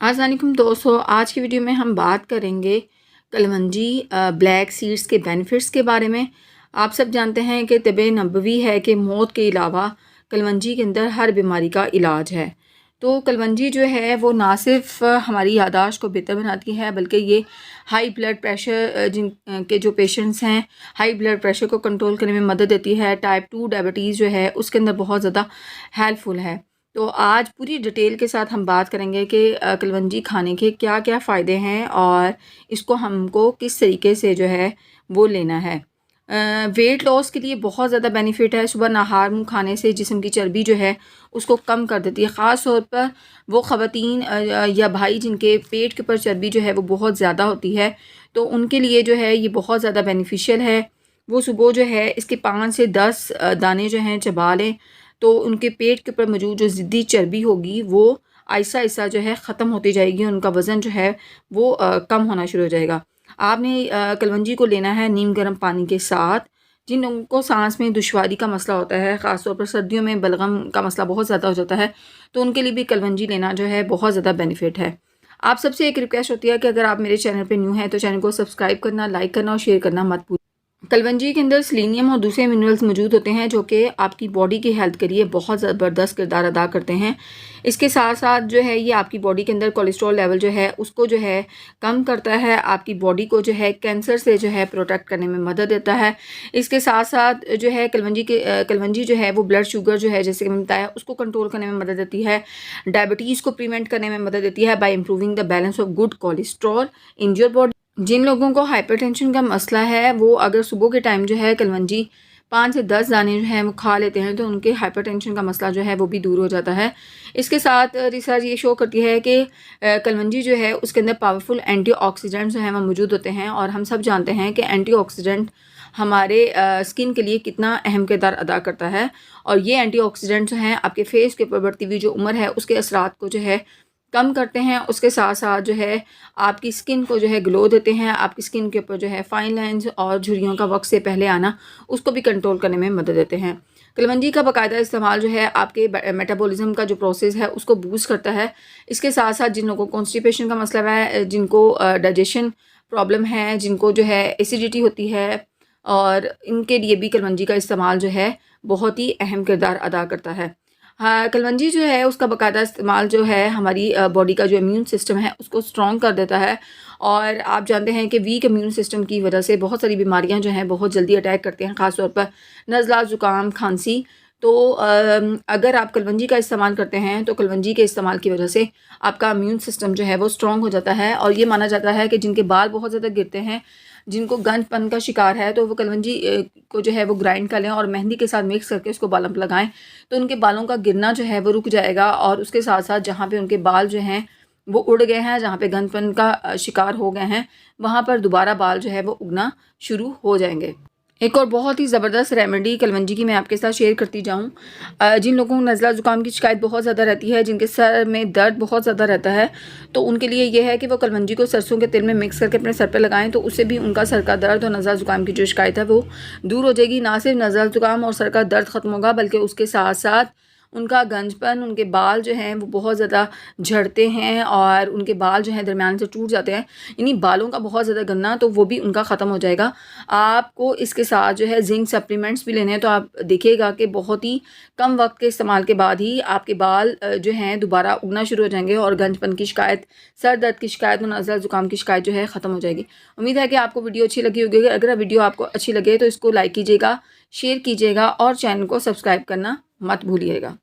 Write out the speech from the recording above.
अस्सलामुअलैकुम दोस्तों, आज की वीडियो में हम बात करेंगे कलवंजी ब्लैक सीड्स के बेनिफिट्स के बारे में। आप सब जानते हैं कि तिब्बे नबवी है कि मौत के अलावा कलवंजी के अंदर हर बीमारी का इलाज है। तो कलवंजी जो है वो ना सिर्फ हमारी यादाश्त को बेहतर बनाती है, बल्कि ये हाई ब्लड प्रेशर जिन के जो पेशेंट्स हैं, हाई ब्लड प्रेशर को कंट्रोल करने में मदद देती है। टाइप 2 डायबिटीज़ जो है उसके अंदर बहुत ज़्यादा हेल्पफुल है। तो आज पूरी डिटेल के साथ हम बात करेंगे कि कलवंजी खाने के क्या क्या फ़ायदे हैं और इसको हमको किस तरीके से जो है वो लेना है। वेट लॉस के लिए बहुत ज़्यादा बेनिफिट है। सुबह नहार मुँह खाने से जिस्म की चर्बी जो है उसको कम कर देती है। ख़ास तौर पर वो ख़वातीन या भाई जिनके पेट के ऊपर चर्बी जो है वो बहुत ज़्यादा होती है, तो उनके लिए जो है ये बहुत ज़्यादा बेनिफिशियल है। वो सुबह जो है इसके 5 से 10 दाने जो हैं चबा लें, तो उनके पेट के ऊपर मौजूद जो ज़िद्दी चर्बी होगी वो आहिस्ता आहिस्ता जो है ख़त्म होती जाएगी। उनका वज़न जो है वो कम होना शुरू हो जाएगा। आपने कलवंजी को लेना है नीम गर्म पानी के साथ। जिन लोगों को सांस में दुश्वारी का मसला होता है, ख़ास तौर पर सर्दियों में बलगम का मसला बहुत ज़्यादा हो जाता है, तो उनके लिए भी कलवंजी लेना जो है बहुत ज़्यादा बेनिफिट है। आप सबसे एक रिक्वेस्ट होती है कि अगर आप मेरे चैनल पर न्यू हैं तो चैनल को सब्सक्राइब करना, लाइक करना और शेयर करना मत भूलिए। कलवंजी के अंदर सेलेनियम और दूसरे मिनरल्स मौजूद होते हैं जो कि आपकी बॉडी की हेल्थ के लिए बहुत ज़बरदस्त किरदार अदा करते हैं। इसके साथ साथ जो है ये आपकी बॉडी के अंदर कोलेस्ट्रॉल लेवल जो है उसको जो है कम करता है। आपकी बॉडी को जो है कैंसर से जो है प्रोटेक्ट करने में मदद देता है। इसके साथ साथ जो है कलवंजी जो है वो ब्लड शुगर जो है, जैसे कि मैंने बताया, उसको कंट्रोल करने में मदद देती है। डायबिटीज़ को प्रिवेंट करने में मदद देती है by improving the balance of good cholesterol in your body. जिन लोगों को हाइपरटेंशन का मसला है वो अगर सुबह के टाइम जो है कलवंजी 5 से 10 दाने जो हैं वो खा लेते हैं तो उनके हाइपरटेंशन का मसला जो है वो भी दूर हो जाता है। इसके साथ रिसर्च ये शो करती है कि कलवंजी जो है उसके अंदर पावरफुल एंटीऑक्सीडेंट्स जो हैं वो मौजूद होते हैं, और हम सब जानते हैं कि एंटीऑक्सीडेंट हमारे स्किन के लिए कितना अहम किरदार अदा करता है। और ये एंटीऑक्सीडेंट्स जो हैं आपके फेस के ऊपर बढ़ती हुई जो उम्र है उसके असरात को जो है कम करते हैं। उसके साथ साथ जो है आपकी स्किन को जो है ग्लो देते हैं। आपकी स्किन के ऊपर जो है फाइन लाइंस और झुर्रियों का वक्त से पहले आना उसको भी कंट्रोल करने में मदद देते हैं। कलवंजी का बाकायदा इस्तेमाल जो है आपके मेटाबॉलिज्म का जो प्रोसेस है उसको बूस्ट करता है। इसके साथ साथ जिन लोगों को कॉन्स्टिपेशन का मसला है, जिनको डाइजेशन प्रॉब्लम है, जिनको जो है एसिडिटी होती है, और इनके लिए भी कलवंजी का इस्तेमाल जो है बहुत ही अहम किरदार अदा करता है। हाँ, कलवंजी जो है उसका बाकायदा इस्तेमाल जो है हमारी बॉडी का जो इम्यून सिस्टम है उसको स्ट्रॉन्ग कर देता है। और आप जानते हैं कि वीक इम्यून सिस्टम की वजह से बहुत सारी बीमारियां जो हैं बहुत जल्दी अटैक करते हैं, ख़ास तौर पर नज़ला, ज़ुकाम, खांसी। तो अगर आप कलवंजी का इस्तेमाल करते हैं तो कलवंजी के इस्तेमाल की वजह से आपका इम्यून सिस्टम जो है वो स्ट्रॉन्ग हो जाता है। और ये माना जाता है कि जिनके बाल बहुत ज़्यादा गिरते हैं, जिनको गंजपन का शिकार है, तो वो कलवंजी को जो है वो ग्राइंड कर लें और मेहंदी के साथ मिक्स करके उसको बालों पर लगाएं, तो उनके बालों का गिरना जो है वो रुक जाएगा। और उसके साथ साथ जहाँ पे उनके बाल जो हैं वो उड़ गए हैं, जहाँ पे गंजपन का शिकार हो गए हैं, वहाँ पर दोबारा बाल जो है वो उगना शुरू हो जाएंगे। एक और बहुत ही ज़बरदस्त रेमेडी कलवंजी की मैं आपके साथ शेयर करती जाऊँ। जिन लोगों को नज़ला ज़ुकाम की शिकायत बहुत ज़्यादा रहती है, जिनके सर में दर्द बहुत ज़्यादा रहता है, तो उनके लिए ये है कि वो कलवंजी को सरसों के तेल में मिक्स करके अपने सर पे लगाएं, तो उससे भी उनका सर का दर्द और नज़ला ज़ुकाम की जो शिकायत है वो दूर हो जाएगी। ना सिर्फ नज़ला ज़ुकाम और सर का दर्द ख़त्म होगा, बल्कि उसके साथ साथ उनका गंजपन, उनके बाल जो हैं वो बहुत ज़्यादा झड़ते हैं और उनके बाल जो हैं दरमियान से टूट जाते हैं, यानी बालों का बहुत ज़्यादा गंना, तो वो भी उनका ख़त्म हो जाएगा। आपको इसके साथ जो है जिंक सप्लीमेंट्स भी लेने हैं, तो आप देखिएगा कि बहुत ही कम वक्त के इस्तेमाल के बाद ही आपके बाल जो हैं दोबारा उगना शुरू हो जाएंगे और गंजपन की शिकायत, सर दर्द की शिकायत और नज़ला ज़ुकाम की शिकायत जो है ख़त्म हो जाएगी। उम्मीद है कि आपको वीडियो अच्छी लगी होगी। अगर वीडियो आपको अच्छी लगे तो इसको लाइक कीजिएगा, शेयर कीजिएगा और चैनल को सब्सक्राइब करना मत भूलिएगा।